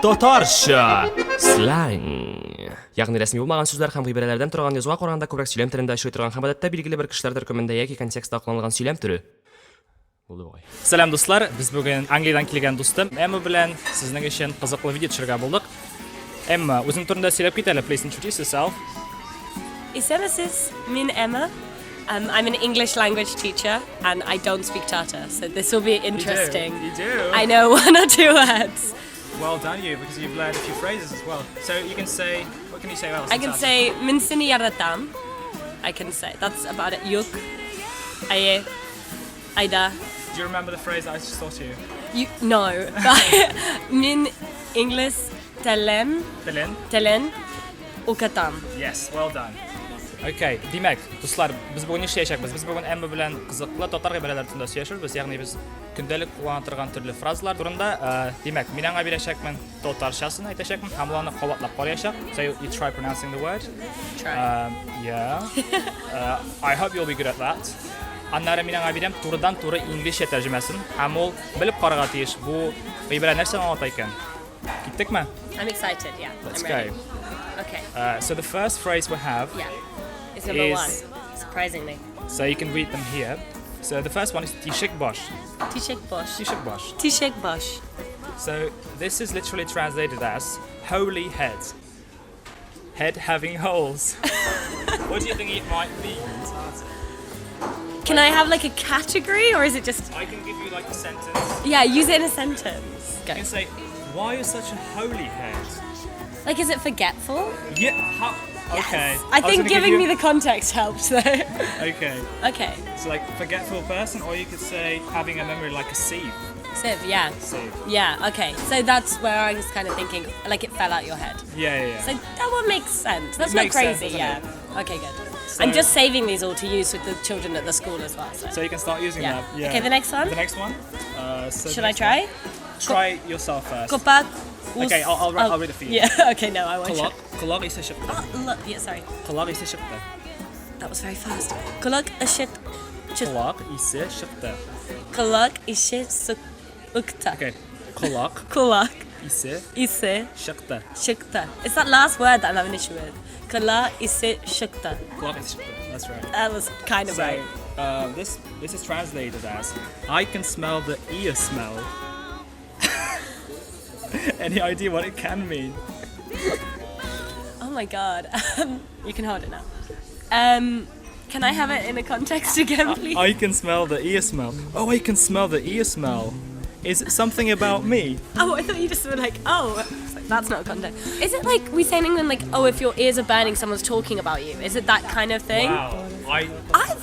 Татарча Slang. Ягъни рәсми булмаган сүзләр һәм гыйбарәләрдән торган язуга караганда күбрәк сөйләм телендә очрый торган һәм гадәттә билгеле бер кешеләр төркемендә яки контекстта кулланылган сөйләм түре. Булды бугай. Сәлам дуслар, без бүген Англиядән килгән дустым Эмма белән сезнең өчен кызыклы видео төшерергә булдык. Эмма, үзең турында сөйләп кит әле, please introduce yourself. Исәнмесез, мин Emma. I'm an English language teacher and I don't speak Tatar, so this will be interesting. You do. I know one or two words. Well done you, because you've learned a few phrases as well. So you can say, what can you say else? I can say min seni yaratam. I can say that's about it. Yuk, aye, aida. Do you remember the phrase that I just taught you? No. Min English telen Телен? ukatam. Yes, well done. Okay, demek, dostlar, biz bugün işləyəcəkmiz. Biz bugün Emma белән кызыклы татар гыйбарәләре турында сөйләшербез. Ягъни biz көндәлек куллана торган төрле фразалар турында, demek, мин аңа бирәчәкмен татарчасын әйтәчәкмен һәм уларны кабатлап караячак. So you try pronouncing the word. Try. Yeah. I hope you'll be good at that. Аннары мин аңа бирәм турыдан-туры инглизчә тәрҗемәсен һәм ул белеп карарга тиеш. Бу гыйбарә нәрсә аңлата икән? Киттекме? I'm excited. Yeah. Let's I'm go. ready. Okay. So the first phrase we have. Yeah. It's number Is- 1. Surprisingly. So you can read them here. So the first one is tishik bosh. Tishek bosh. Tishik bosh. Tishek bosh. So this is literally translated as holy head. Head having holes. What do you think it might mean? Can I have like a category or is it just... I can give you like a sentence. Yeah, use it in a sentence. Go. You can say, why are you such a holy head? Like, is it forgetful? Yeah, how? Okay. Yes. I think giving me the context helps though. Okay. Okay. So like forgetful person, or you could say having a memory like a sieve. Sieve, yeah. Sieve. Yeah, okay. So that's where I was kind of thinking, like it fell out your head. Yeah. So that one makes sense. That's It not makes sense, crazy, doesn't yeah. Okay, good. So- I'm just saving these all to use with the children at the school as well. So you can start using Yeah. that. Yeah. Okay, the next one? The next one. So Should the I next try? one. Try yourself first. Kopak. Okay, I'll read it for you. Yeah, okay, no, I won't. Kulak ise şıktı. Oh, look, yeah, sorry. Kulak ise şıktı. That was very fast. Kulak ışıt. Kulak ise şıktı. Kulak ışıt ukta. Okay. Kulak Kulak ise ise şıktı. şıkta. It's that last word that I'm having an issue with. Kulak ise şıkta. Kulak ise şıktı. That's right. That was kind of So right. this is translated as I can smell the ear smell. Any idea what it can mean? Oh my god. You can hold it now. Can I have it in a context again, please? I can smell the ear smell. Oh, I can smell the ear smell. Is it something about me? Oh, I thought you just were like, oh. It's like, that's not a context. Is it like we say in England, like, oh, if your ears are burning, someone's talking about you? Is it that kind of thing? Wow. I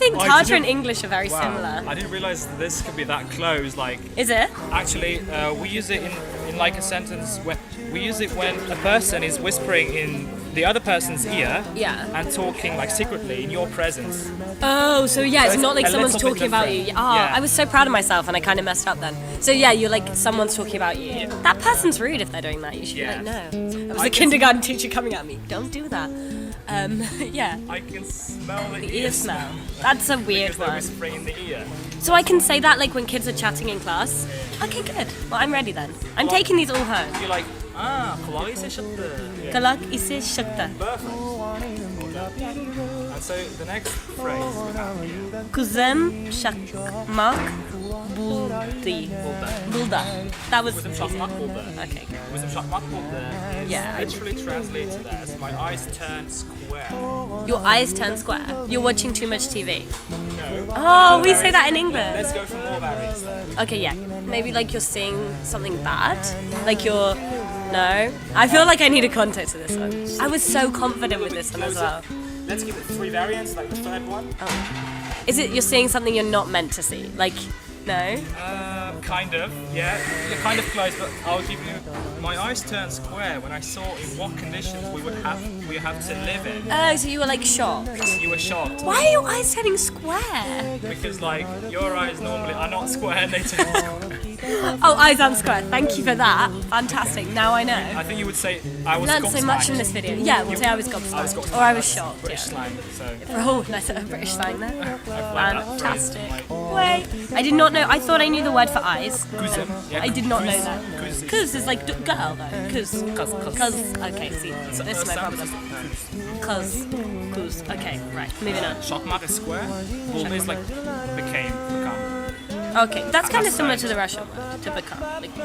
think I Tatar didn't- and English are very Wow. similar. I didn't realize this could be that close. Like, Is it? actually, we use it in like a sentence where we use it when a person is whispering in the other person's ear Yeah. and talking like secretly in your presence. Oh, so yeah, it's it's not like a someone's little bit talking about you. different. Oh, Yeah. I was so proud of myself and I kind of messed up then. So yeah, you're like, someone's talking about you. That person's rude if they're doing that. You should Yeah. be like, no. That was I a can- kindergarten teacher coming at me. Don't do that. Yeah. I can smell the The ear smell. That's a weird because they're one. whispering in the ear. So I can say that like when kids are chatting in class. Okay, good. Well, I'm ready then. I'm taking these all home. You're like, kulak ise şıktı. Kalak ise şıktı. Perfect. And so the next phrase we have Kuzum şakmak buldi. Bulda. That was Kızım easy. şakmak buldu. Okay, good. Kızım şakmak buldu is Yeah. literally translated as my eyes turn square. Your eyes turn square. You're watching too much TV. No. Oh, we say that in England. Let's go for more variants then. Okay, yeah. Maybe like you're seeing something bad. Like you're... No. I feel like I need a context to this one. I was so confident with this one as well. Let's give it 3 variants, like the third one. Is it you're seeing something you're not meant to see? Like, no? Kind of, yeah. You're kind of close, but I'll give you... My eyes turned square when I saw in what conditions we would have we have to live in. Oh, so you were like shocked. You were shocked. Why are your eyes turning square? Because like your eyes normally are not square and they turn square. Oh, eyes aren't square. Thank you for that. Fantastic. Now I know. I think you would say I was Learned so much from this video. Yeah, we'll say I was gobsmacked. Or I was shocked. British Yeah. slang. So Oh, nice British slang there. that Fantastic. phrase, Wait, I did not know. I thought I knew the word for eyes. kızı. Yeah, I did not know that. kızı. Cuz is like girl though. Cuz. Cuz. Okay, see, this is my problem. Cuz. Okay, right. Moving on. Şakmak is square. Buldım is like become. Okay, that's kind of similar to the Russian word, to become. Like,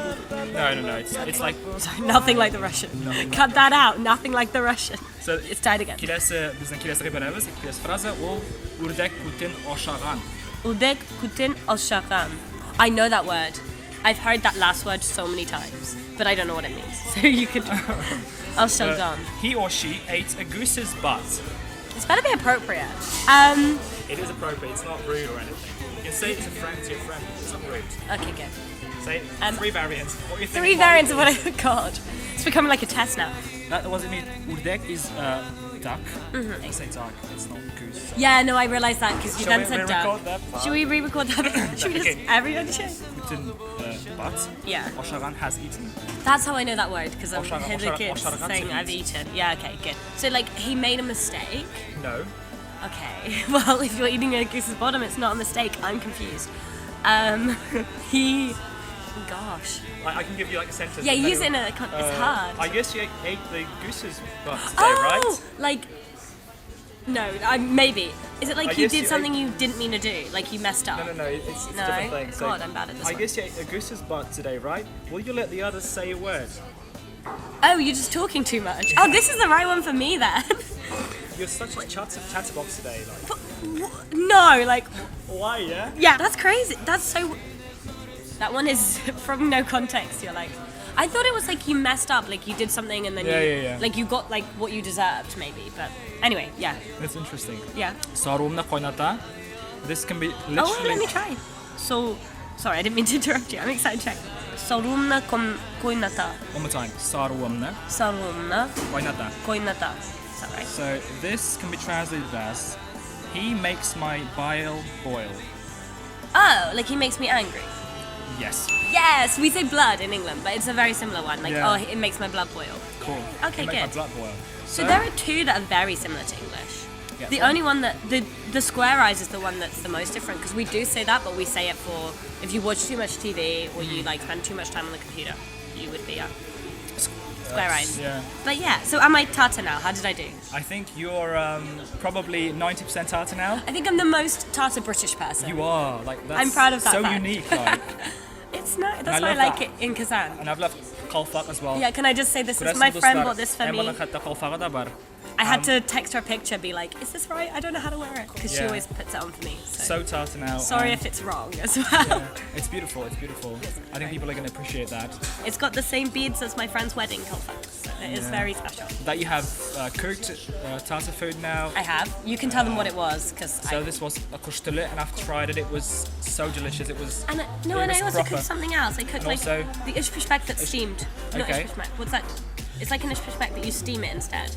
No. It's like sorry, nothing like the Russian. Cut that out. Nothing like the Russian. so. It's tied again. Bizning kelasi gıйбарәләребез, kelasi fraza ol urdek kutin oşağan. Udek kutin oshagam. I know that word. I've heard that last word so many times, but I don't know what it means. So you could. Oshagam. He or she ate a goose's butt. It's better be appropriate. It is appropriate. It's not rude or anything. You can say it to a friend, It's not rude. Okay, good. Say three variants. What you think? Three variants of what I God. It's becoming like a test now. That was it. Mean urdek is duck. I say duck. It's not goose. Yeah, no, I realised that because you Shall then we said re-record duck. that part? Should we re-record that? Should we just Okay. everyone should? Kutin butt. Yeah. Oşağan has eaten. That's how I know that word because I'm Oshara- heard the oshara- kids oshara- saying to I've eat. eaten. Yeah, okay, good. So like he made a mistake. No. Okay. Well, if you're eating a goose's bottom, it's not a mistake. I'm confused. He. Gosh. I can give you like a sentence. Yeah, and then use it in a. It's hard. I guess you ate the goose's butt today, right? Like. No, maybe. Is it like I you guess did you something you didn't mean to do? Like you messed up? No. It's No? a different thing. So God, I'm bad at this I one. guess you ate a goose's butt today, right? Will you let the others say a word? Oh, you're just talking too much. Oh, this is the right one for me then. You're such a chatterbox today, like. No, like, Why? Yeah. yeah, that's crazy. That's so. That one is from no context. You're like, I thought it was like you messed up, like you did something and then Yeah. like you got like what you deserved maybe. But anyway, yeah, That's interesting. yeah. Sarumna qaynata. This can be Oh, literally. let me try. So, sorry, I didn't mean to interrupt you. I'm excited to check. Sarumna koinata. One more time. Sarumna Sarumna qaynata. koinata. Is that right? So this can be translated as, he makes my bile boil. Oh, like he makes me angry. Yes. Yes, we say blood in England, but it's a very similar one. Like, Yeah. oh, it makes my blood boil. Cool. Okay, He makes my good. blood boil. So there are two that are very similar to English. Yeah. The only one that the square eyes is the one that's the most different because we do say that, but we say it for if you watch too much TV or you like spend too much time on the computer, you would be square eyes. Yeah. But yeah, so am I Tata now? How did I do? I think you're probably 90% Tatar now. I think I'm the most Tata British person. You are. Like that's I'm proud of that so fact. unique. Like, It's not. That's I why I love like that. it in Kazan. and I've left qalfaq as well. Yeah, can I just say this is my friend bought this for me. Emmaның хәтта qalfagы da бар. I had to text her a picture, be like, "Is this right? I don't know how to wear it," because she Yeah. always puts it on for me. So, So Tatar now. sorry and if it's wrong as well. it's beautiful. It's beautiful. I think people are going to appreciate that. It's got the same beads as my friend's wedding collar, so it is very special. That you have cooked Tatar food now. I have. You can tell them what it was because So this was a kushtule, and I've tried it. It was so delicious. It was. and it and I was also proper. cooked something else. I cooked And like also- the ishpishbak that's steamed. Not Okay. ishpishbak. What's that? It's like an ishpishbak, but you steam it instead.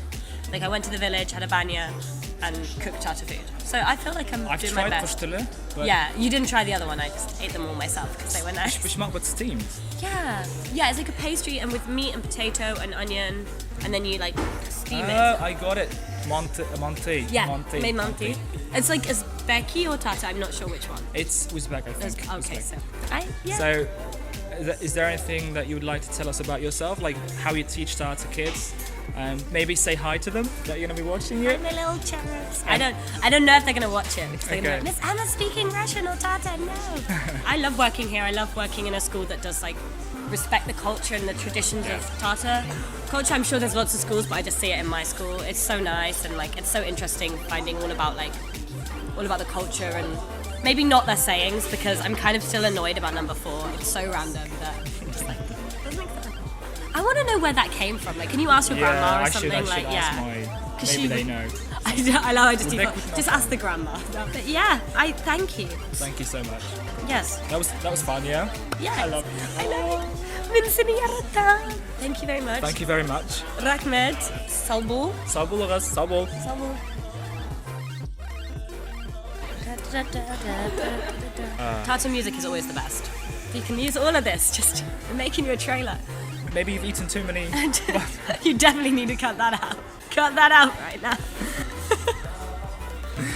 Like I went to the village, had a banya, and cooked Tata food. So I feel like I'm I've doing my tried best. kushtule, but Yeah, you didn't try the other one. I just ate them all myself because they were nice. bishmak but steamed. Yeah, it's like a pastry and with meat and potato and onion, and then you like steam it. I got it. Monty. Yeah, Monty. made Monty. It's like Uzbeki or Tata. I'm not sure which one. It's Uzbek, I think. Okay, Uzbek. so So, is there anything that you would like to tell us about yourself, like how you teach Tatar kids, and maybe say hi to them that you're gonna be watching it? I'm a little cherub. I don't know if they're gonna watch it because they're gonna Okay. be like, Miss Emma speaking Russian or Tata. No. I love working here. I love working in a school that does like respect the culture and the traditions of Tata culture. I'm sure there's lots of schools, but I just see it in my school. It's so nice and like it's so interesting finding all about the culture and maybe not their sayings because I'm kind of still annoyed about number 4. It's so random that I'm just like doesn't make sense. I want to know where that came from. Like, can you ask your grandma or I something? should like, ask yeah. my. 'Cause Maybe she- they know. I love. I just Well, default, they could just not ask the grandma. But yeah, I thank you. Thank you so much. Yes. That was fun, yeah. Yes. I love you. I love you. Min seni yaratam. Thank you very much. Thank you very much. Rahmet. Salbul. Sağ bulunuz, sağ bol. Salbul. Tatar music is always the best. You can use all of this, just making you a trailer. Maybe you've eaten too many. You definitely need to cut that out. Cut that out right now.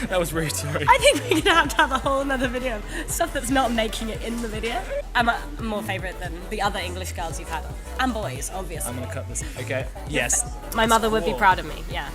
That was rude, sorry. I think we're gonna have a whole nother video of stuff that's not making it in the video. I'm more favourite than the other English girls you've had. And boys, obviously. I'm gonna cut this. Okay. Yes. My mother would be proud of me, yeah.